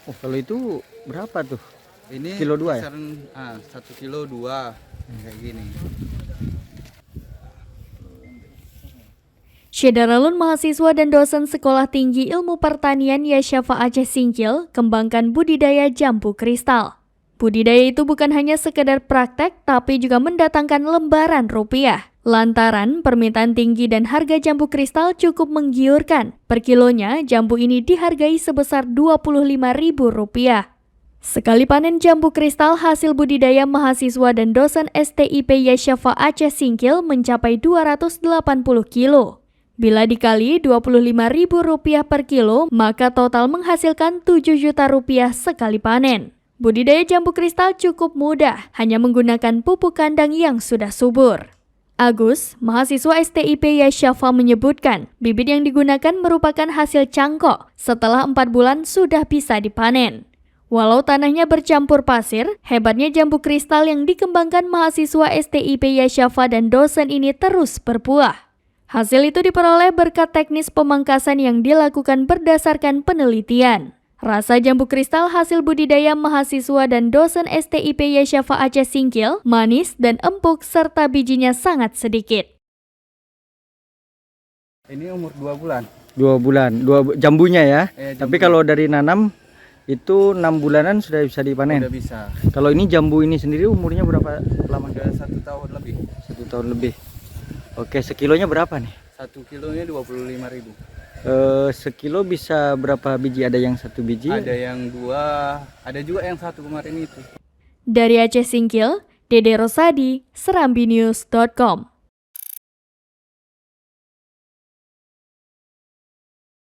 Oh, kalau itu berapa tuh? Ini Kilo 2 ya? 1 kilo 2 kayak gini. Syederalun mahasiswa dan dosen Sekolah Tinggi Ilmu Pertanian Yasyafa Aceh Singkil kembangkan budidaya jambu kristal. Budidaya itu bukan hanya sekedar praktek, tapi juga mendatangkan lembaran rupiah. Lantaran permintaan tinggi dan harga jambu kristal cukup menggiurkan. Per kilonya, jambu ini dihargai sebesar Rp25.000. Sekali panen jambu kristal hasil budidaya mahasiswa dan dosen STIP Yasyafa Aceh Singkil mencapai 280 kilo. Bila dikali Rp25.000 per kilo, maka total menghasilkan Rp7 juta sekali panen. Budidaya jambu kristal cukup mudah, hanya menggunakan pupuk kandang yang sudah subur. Agus, mahasiswa STIP Yasyafa menyebutkan, bibit yang digunakan merupakan hasil cangkok. Setelah 4 bulan sudah bisa dipanen. Walau tanahnya bercampur pasir, hebatnya jambu kristal yang dikembangkan mahasiswa STIP Yasyafa dan dosen ini terus berbuah. Hasil itu diperoleh berkat teknis pemangkasan yang dilakukan berdasarkan penelitian. Rasa jambu kristal hasil budidaya mahasiswa dan dosen STIP Yasyafa Aceh Singkil manis dan empuk serta bijinya sangat sedikit. Ini umur 2 bulan. 2 bulan, jambunya ya. Jambu. Tapi kalau dari nanam itu 6 bulanan sudah bisa dipanen. Udah bisa. Kalau ini jambu ini sendiri umurnya berapa lama? Udah 1 tahun lebih. 1 tahun lebih. Oke, sekilonya berapa nih? 1 kilonya Rp25.000. Sekilo bisa berapa biji? Ada yang 1 biji? Ada yang 2, ada juga yang 1 kemarin itu. Dari Aceh Singkil, Dede Rosadi, serambinews.com.